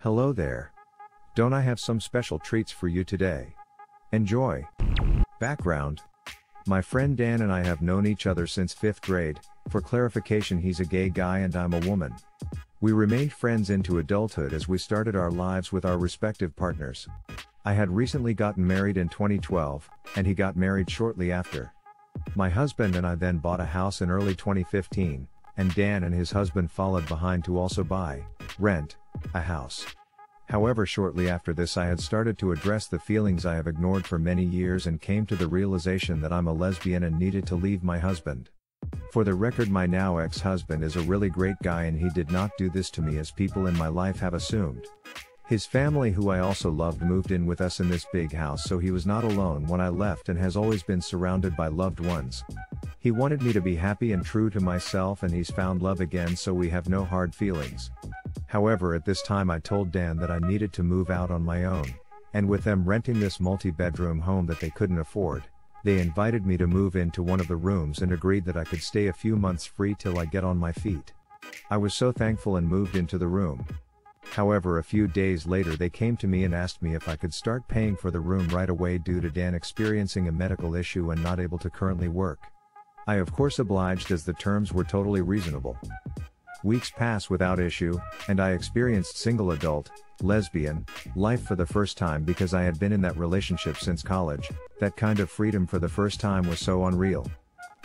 Hello there. Don't I have some special treats for you today? Enjoy. Background. My friend Dan and I have known each other since 5th grade. For clarification, he's a gay guy and I'm a woman. We remained friends into adulthood as we started our lives with our respective partners. I had recently gotten married in 2012, and he got married shortly after. My husband and I then bought a house in early 2015, and Dan and his husband followed behind to also rent, a house. However, shortly after this I had started to address the feelings I have ignored for many years and came to the realization that I'm a lesbian and needed to leave my husband. For the record, my now ex-husband is a really great guy and he did not do this to me as people in my life have assumed. His family, who I also loved, moved in with us in this big house, so he was not alone when I left and has always been surrounded by loved ones. He wanted me to be happy and true to myself, and he's found love again, so we have no hard feelings. However, at this time I told Dan that I needed to move out on my own, and with them renting this multi-bedroom home that they couldn't afford, they invited me to move into one of the rooms and agreed that I could stay a few months free till I get on my feet. I was so thankful and moved into the room. However, a few days later they came to me and asked me if I could start paying for the room right away due to Dan experiencing a medical issue and not able to currently work. I of course obliged, as the terms were totally reasonable. Weeks passed without issue, and I experienced single adult, lesbian, life for the first time because I had been in that relationship since college. That kind of freedom for the first time was so unreal.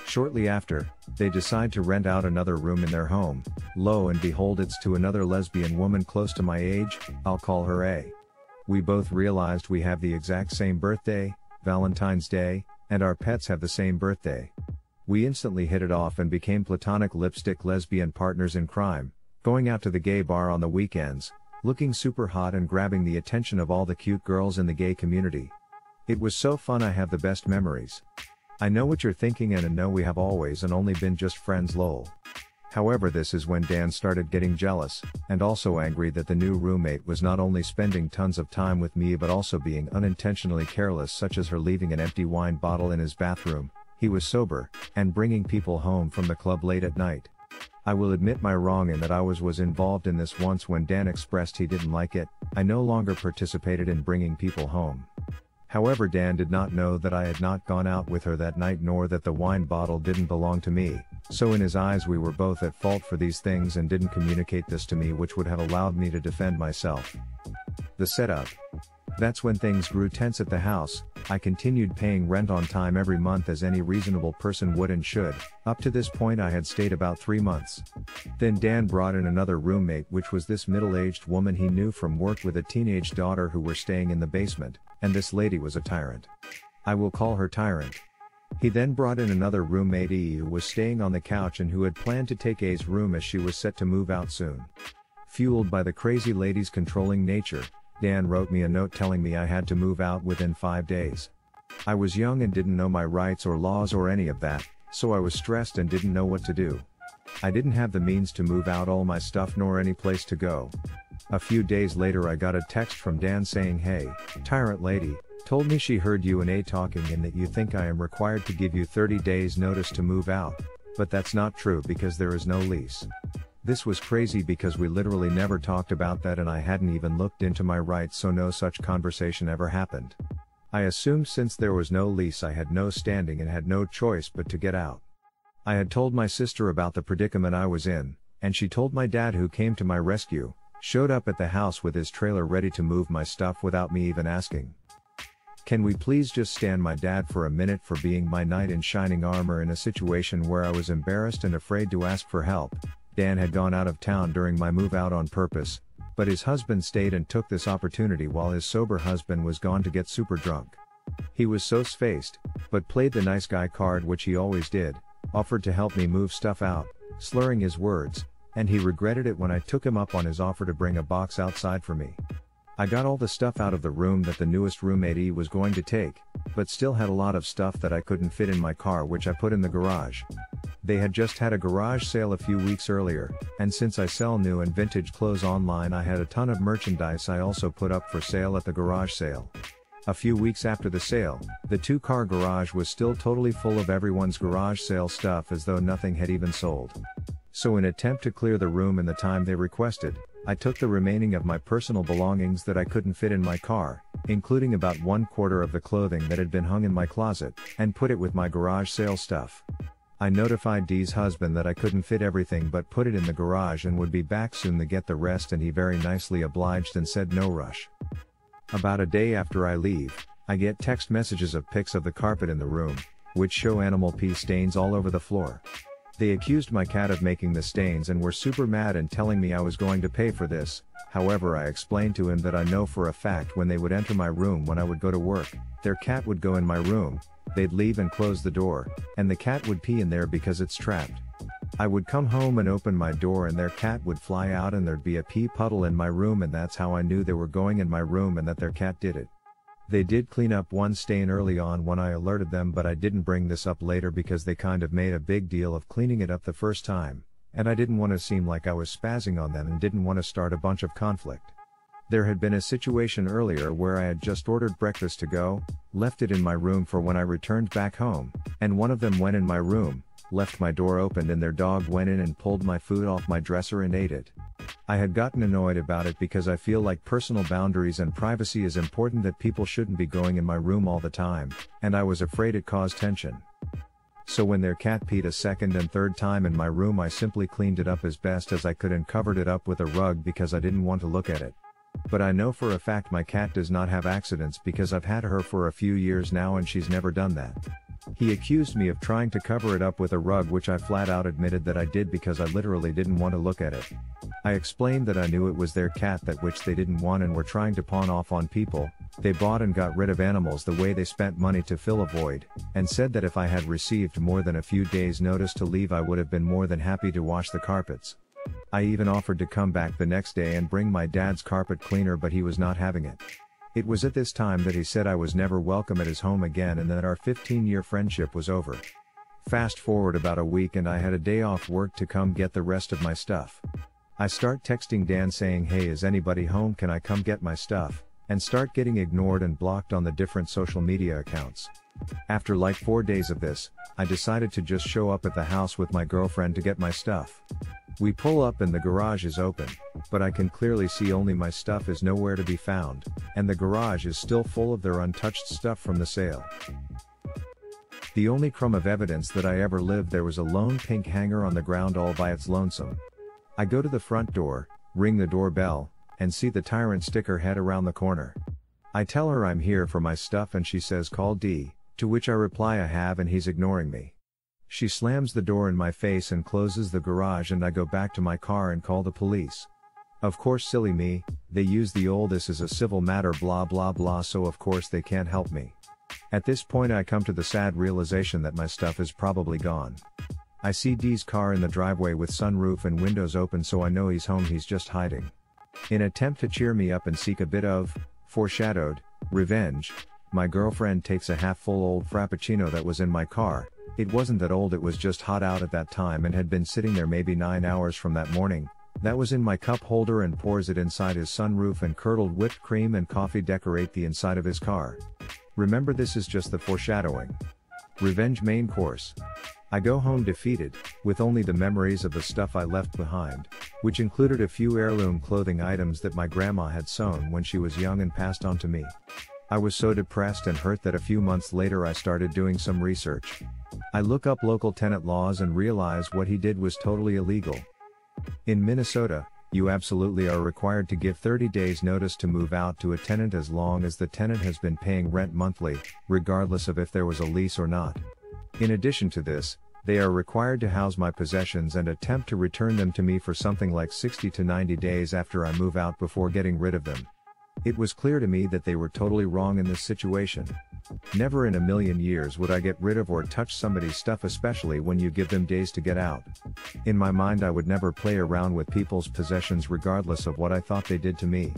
Shortly after, they decide to rent out another room in their home. Lo and behold, it's to another lesbian woman close to my age. I'll call her A. We both realized we have the exact same birthday, Valentine's Day, and our pets have the same birthday. We instantly hit it off and became platonic lipstick lesbian partners in crime, going out to the gay bar on the weekends, looking super hot and grabbing the attention of all the cute girls in the gay community. It was so fun. I have the best memories. I know what you're thinking, and I know we have always and only been just friends, lol. However, this is when Dan started getting jealous, and also angry that the new roommate was not only spending tons of time with me but also being unintentionally careless, such as her leaving an empty wine bottle in his bathroom. He was sober, and bringing people home from the club late at night. I will admit my wrong in that I was involved in this once. When Dan expressed he didn't like it, I no longer participated in bringing people home. However, Dan did not know that I had not gone out with her that night, nor that the wine bottle didn't belong to me, so in his eyes we were both at fault for these things and didn't communicate this to me, which would have allowed me to defend myself. The setup. That's when things grew tense at the house. I continued paying rent on time every month as any reasonable person would and should. Up to this point I had stayed about 3 months. Then Dan brought in another roommate, which was this middle-aged woman he knew from work with a teenage daughter who were staying in the basement, and this lady was a tyrant. I will call her Tyrant. He then brought in another roommate, E, who was staying on the couch and who had planned to take A's room as she was set to move out soon. Fueled by the crazy lady's controlling nature, Dan wrote me a note telling me I had to move out within 5 days. I was young and didn't know my rights or laws or any of that, so I was stressed and didn't know what to do. I didn't have the means to move out all my stuff nor any place to go. A few days later I got a text from Dan saying, "Hey, Tyrant Lady, told me she heard you and A talking and that you think I am required to give you 30 days notice to move out, but that's not true because there is no lease." This was crazy because we literally never talked about that and I hadn't even looked into my rights, so no such conversation ever happened. I assumed since there was no lease I had no standing and had no choice but to get out. I had told my sister about the predicament I was in, and she told my dad, who came to my rescue, showed up at the house with his trailer ready to move my stuff without me even asking. Can we please just stand my dad for a minute for being my knight in shining armor in a situation where I was embarrassed and afraid to ask for help? Dan had gone out of town during my move out on purpose, but his husband stayed and took this opportunity while his sober husband was gone to get super drunk. He was so faced, but played the nice guy card, which he always did, offered to help me move stuff out, slurring his words, and he regretted it when I took him up on his offer to bring a box outside for me. I got all the stuff out of the room that the newest roommate E was going to take, but still had a lot of stuff that I couldn't fit in my car, which I put in the garage. They had just had a garage sale a few weeks earlier, and since I sell new and vintage clothes online, I had a ton of merchandise I also put up for sale at the garage sale. A few weeks after the sale, the 2-car garage was still totally full of everyone's garage sale stuff, as though nothing had even sold. So in attempt to clear the room in the time they requested, I took the remaining of my personal belongings that I couldn't fit in my car, including about 1/4 of the clothing that had been hung in my closet, and put it with my garage sale stuff. I notified Dee's husband that I couldn't fit everything but put it in the garage and would be back soon to get the rest, and he very nicely obliged and said no rush. About a day after I leave, I get text messages of pics of the carpet in the room, which show animal pee stains all over the floor. They accused my cat of making the stains and were super mad and telling me I was going to pay for this. However, I explained to him that I know for a fact when they would enter my room when I would go to work, their cat would go in my room, they'd leave and close the door, and the cat would pee in there because it's trapped. I would come home and open my door and their cat would fly out and there'd be a pee puddle in my room, and that's how I knew they were going in my room and that their cat did it. They did clean up one stain early on when I alerted them, but I didn't bring this up later because they kind of made a big deal of cleaning it up the first time, and I didn't want to seem like I was spazzing on them and didn't want to start a bunch of conflict. There had been a situation earlier where I had just ordered breakfast to go, left it in my room for when I returned back home, and one of them went in my room, left my door opened, and their dog went in and pulled my food off my dresser and ate it. I had gotten annoyed about it because I feel like personal boundaries and privacy is important, that people shouldn't be going in my room all the time, and I was afraid it caused tension. So when their cat peed a second and third time in my room, I simply cleaned it up as best as I could and covered it up with a rug because I didn't want to look at it. But I know for a fact my cat does not have accidents because I've had her for a few years now and she's never done that. He accused me of trying to cover it up with a rug, which I flat out admitted that I did because I literally didn't want to look at it. I explained that I knew it was their cat, that which they didn't want and were trying to pawn off on people. They bought and got rid of animals the way they spent money to fill a void, and said that if I had received more than a few days' notice to leave, I would have been more than happy to wash the carpets. I even offered to come back the next day and bring my dad's carpet cleaner, but he was not having it. It was at this time that he said I was never welcome at his home again and that our 15-year friendship was over. Fast forward about a week and I had a day off work to come get the rest of my stuff. I start texting Dan saying, "Hey, is anybody home? Can I come get my stuff?" and start getting ignored and blocked on the different social media accounts. After like 4 days of this, I decided to just show up at the house with my girlfriend to get my stuff. We pull up and the garage is open, but I can clearly see only my stuff is nowhere to be found, and the garage is still full of their untouched stuff from the sale. The only crumb of evidence that I ever lived, there was a lone pink hanger on the ground all by its lonesome. I go to the front door, ring the doorbell, and see the tyrant stick her head around the corner. I tell her I'm here for my stuff and she says call D, to which I reply I have, and he's ignoring me. She slams the door in my face and closes the garage, and I go back to my car and call the police. Of course, silly me, they use the old "this is a civil matter blah blah blah," so of course they can't help me. At this point I come to the sad realization that my stuff is probably gone. I see D's car in the driveway with sunroof and windows open, so I know he's home, he's just hiding. In an attempt to cheer me up and seek a bit of, foreshadowed, revenge, my girlfriend takes a half-full old Frappuccino that was in my car. It wasn't that old, it was just hot out at that time and had been sitting there maybe 9 hours from that morning. That was in my cup holder, and pours it inside his sunroof, and curdled whipped cream and coffee decorate the inside of his car. Remember, this is just the foreshadowing. Revenge main course. I go home defeated, with only the memories of the stuff I left behind, which included a few heirloom clothing items that my grandma had sewn when she was young and passed on to me. I was so depressed and hurt that a few months later I started doing some research. I look up local tenant laws and realize what he did was totally illegal. In Minnesota, you absolutely are required to give 30 days notice to move out to a tenant as long as the tenant has been paying rent monthly, regardless of if there was a lease or not. In addition to this, they are required to house my possessions and attempt to return them to me for something like 60 to 90 days after I move out before getting rid of them. It was clear to me that they were totally wrong in this situation. Never in a million years would I get rid of or touch somebody's stuff, especially when you give them days to get out. In my mind, I would never play around with people's possessions regardless of what I thought they did to me.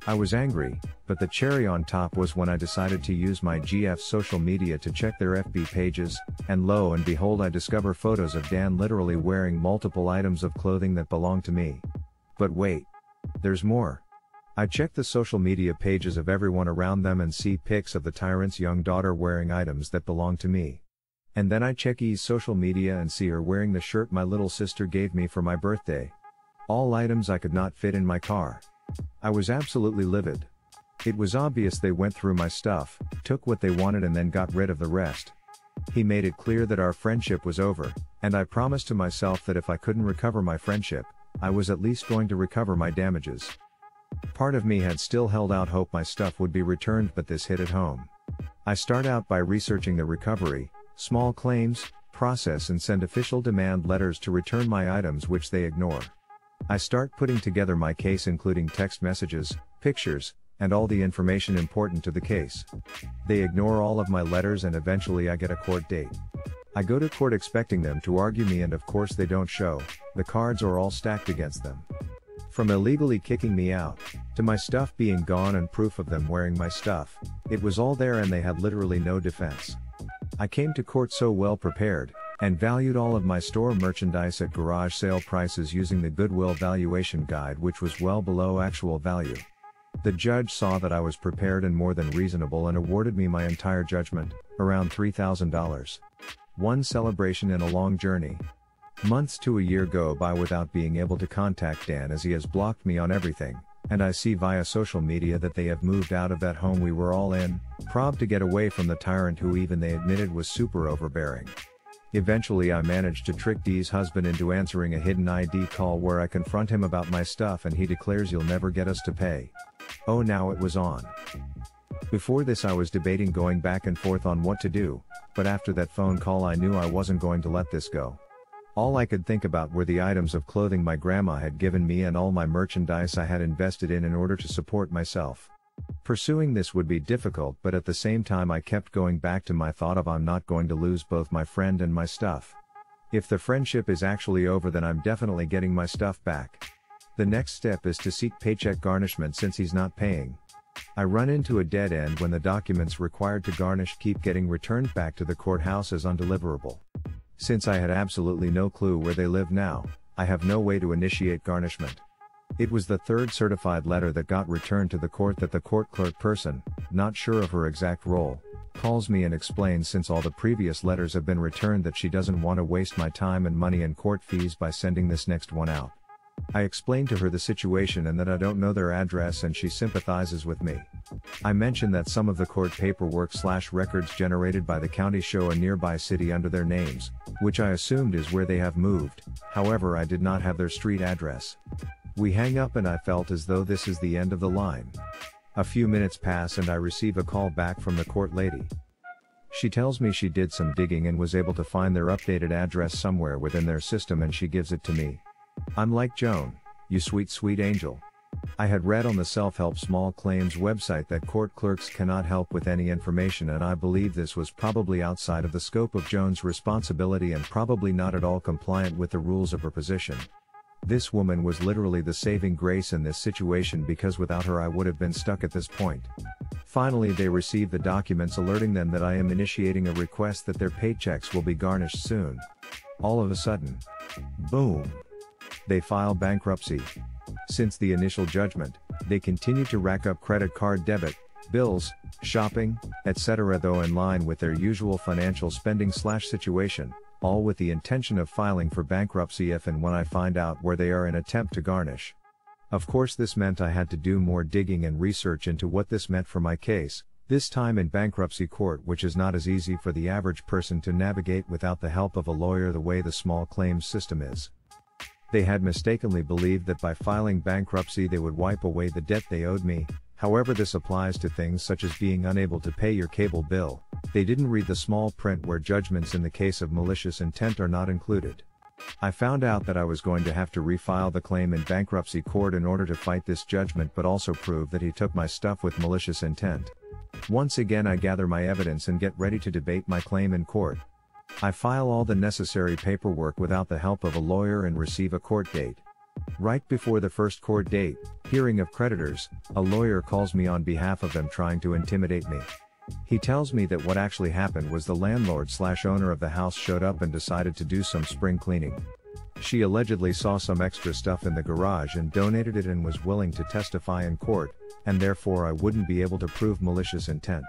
I was angry, but the cherry on top was when I decided to use my GF's social media to check their FB pages, and lo and behold I discover photos of Dan literally wearing multiple items of clothing that belonged to me. But wait. There's more. I check the social media pages of everyone around them and see pics of the tyrant's young daughter wearing items that belong to me. And then I check E's social media and see her wearing the shirt my little sister gave me for my birthday. All items I could not fit in my car. I was absolutely livid. It was obvious they went through my stuff, took what they wanted and then got rid of the rest. He made it clear that our friendship was over, and I promised to myself that if I couldn't recover my friendship, I was at least going to recover my damages. Part of me had still held out hope my stuff would be returned, but this hit at home. I start out by researching the recovery, small claims, process and send official demand letters to return my items, which they ignore. I start putting together my case, including text messages, pictures, and all the information important to the case. They ignore all of my letters and eventually I get a court date. I go to court expecting them to argue me, and of course they don't show. The cards are all stacked against them. From illegally kicking me out, to my stuff being gone and proof of them wearing my stuff, it was all there and they had literally no defense. I came to court so well prepared, and valued all of my store merchandise at garage sale prices using the Goodwill valuation guide, which was well below actual value. The judge saw that I was prepared and more than reasonable and awarded me my entire judgment, around $3,000. One celebration in a long journey. Months to a year go by without being able to contact Dan, as he has blocked me on everything, and I see via social media that they have moved out of that home we were all in, proud to get away from the tyrant who even they admitted was super overbearing. Eventually I managed to trick Dee's husband into answering a hidden ID call where I confront him about my stuff and he declares you'll never get us to pay. Oh, now it was on. Before this I was debating going back and forth on what to do, but after that phone call I knew I wasn't going to let this go. All I could think about were the items of clothing my grandma had given me and all my merchandise I had invested in order to support myself. Pursuing this would be difficult, but at the same time I kept going back to my thought of I'm not going to lose both my friend and my stuff. If the friendship is actually over, then I'm definitely getting my stuff back. The next step is to seek paycheck garnishment since he's not paying. I run into a dead end when the documents required to garnish keep getting returned back to the courthouse as undeliverable. Since I had absolutely no clue where they live now, I have no way to initiate garnishment. It was the third certified letter that got returned to the court that the court clerk person, not sure of her exact role, calls me and explains since all the previous letters have been returned that she doesn't want to waste my time and money and court fees by sending this next one out. I explained to her the situation and that I don't know their address, and she sympathizes with me. I mentioned that some of the court paperwork/records generated by the county show a nearby city under their names, which I assumed is where they have moved. However, I did not have their street address. We hang up and I felt as though this is the end of the line. A few minutes pass and I receive a call back from the court lady. She tells me she did some digging and was able to find their updated address somewhere within their system, and she gives it to me. I'm like, Joan, you sweet sweet angel. I had read on the self-help small claims website that court clerks cannot help with any information, and I believe this was probably outside of the scope of Joan's responsibility and probably not at all compliant with the rules of her position. This woman was literally the saving grace in this situation, because without her I would have been stuck at this point. Finally they receive the documents alerting them that I am initiating a request that their paychecks will be garnished soon. All of a sudden, boom! They file bankruptcy. Since the initial judgment, they continue to rack up credit card debit, bills, shopping, etc., though in line with their usual financial spending/situation, all with the intention of filing for bankruptcy if and when I find out where they are in attempt to garnish. Of course this meant I had to do more digging and research into what this meant for my case, this time in bankruptcy court, which is not as easy for the average person to navigate without the help of a lawyer the way the small claims system is. They had mistakenly believed that by filing bankruptcy they would wipe away the debt they owed me. However, this applies to things such as being unable to pay your cable bill. They didn't read the small print where judgments in the case of malicious intent are not included. I found out that I was going to have to refile the claim in bankruptcy court in order to fight this judgment, but also prove that he took my stuff with malicious intent. Once again I gather my evidence and get ready to debate my claim in court. I file all the necessary paperwork without the help of a lawyer and receive a court date. Right before the first court date, hearing of creditors, a lawyer calls me on behalf of them trying to intimidate me. He tells me that what actually happened was the landlord/owner of the house showed up and decided to do some spring cleaning. She allegedly saw some extra stuff in the garage and donated it and was willing to testify in court, and therefore I wouldn't be able to prove malicious intent.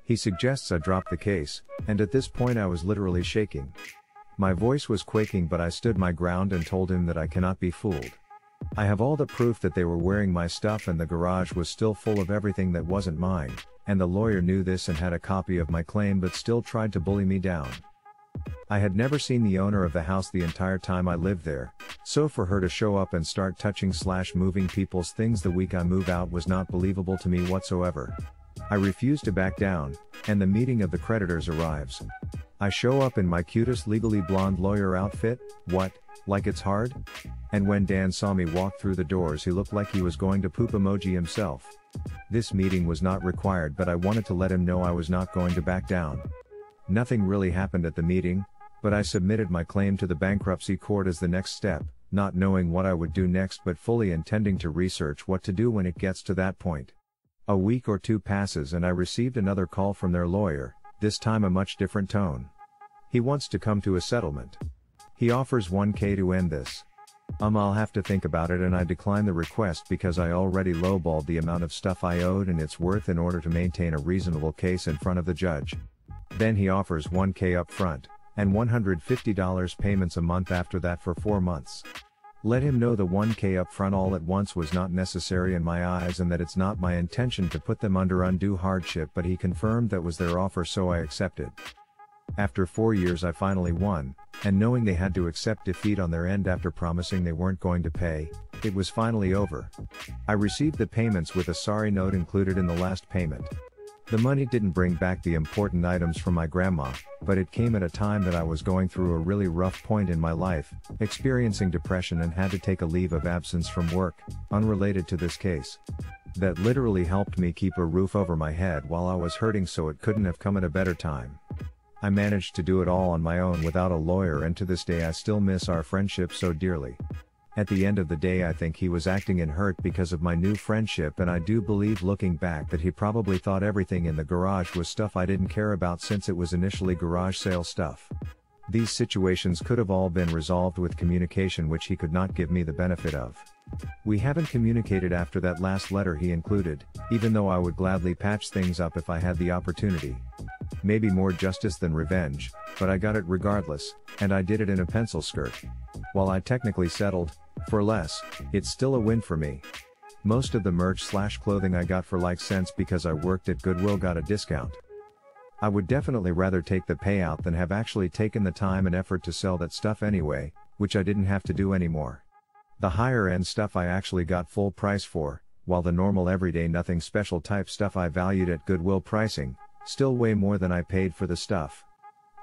He suggests I drop the case, and at this point I was literally shaking. My voice was quaking, but I stood my ground and told him that I cannot be fooled. I have all the proof that they were wearing my stuff and the garage was still full of everything that wasn't mine, and the lawyer knew this and had a copy of my claim but still tried to bully me down. I had never seen the owner of the house the entire time I lived there, so for her to show up and start touching/moving people's things the week I move out was not believable to me whatsoever. I refused to back down, and the meeting of the creditors arrives. I show up in my cutest legally blonde lawyer outfit. What, like it's hard? And when Dan saw me walk through the doors, he looked like he was going to poop emoji himself. This meeting was not required, but I wanted to let him know I was not going to back down. Nothing really happened at the meeting, but I submitted my claim to the bankruptcy court as the next step, not knowing what I would do next but fully intending to research what to do when it gets to that point. A week or two passes and I received another call from their lawyer, this time a much different tone. He wants to come to a settlement. He offers $1,000 to end this. I'll have to think about it, and I declined the request because I already lowballed the amount of stuff I owed and its worth in order to maintain a reasonable case in front of the judge. Then he offers $1,000 up front, and $150 payments a month after that for 4 months. Let him know the $1,000 up front all at once was not necessary in my eyes and that it's not my intention to put them under undue hardship, but he confirmed that was their offer, so I accepted. After 4 years I finally won, and knowing they had to accept defeat on their end after promising they weren't going to pay, it was finally over. I received the payments with a sorry note included in the last payment. The money didn't bring back the important items from my grandma, but it came at a time that I was going through a really rough point in my life, experiencing depression, and had to take a leave of absence from work, unrelated to this case. That literally helped me keep a roof over my head while I was hurting, so it couldn't have come at a better time. I managed to do it all on my own without a lawyer, and to this day I still miss our friendship so dearly. At the end of the day I think he was acting in hurt because of my new friendship, and I do believe looking back that he probably thought everything in the garage was stuff I didn't care about since it was initially garage sale stuff. These situations could have all been resolved with communication, which he could not give me the benefit of. We haven't communicated after that last letter he included, even though I would gladly patch things up if I had the opportunity. Maybe more justice than revenge, but I got it regardless, and I did it in a pencil skirt. While I technically settled for less, it's still a win for me. Most of the merch/clothing I got for like cents because I worked at Goodwill got a discount. I would definitely rather take the payout than have actually taken the time and effort to sell that stuff anyway, which I didn't have to do anymore. The higher end stuff I actually got full price for, while the normal everyday nothing special type stuff I valued at Goodwill pricing, still way more than I paid for the stuff.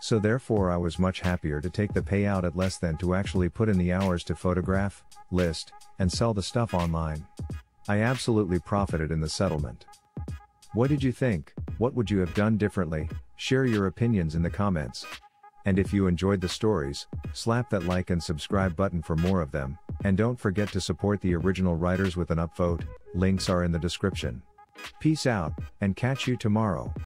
So therefore I was much happier to take the payout at less than to actually put in the hours to photograph, list, and sell the stuff online. I absolutely profited in the settlement. What did you think? What would you have done differently? Share your opinions in the comments. And if you enjoyed the stories, slap that like and subscribe button for more of them, and don't forget to support the original writers with an upvote. Links are in the description. Peace out, and catch you tomorrow.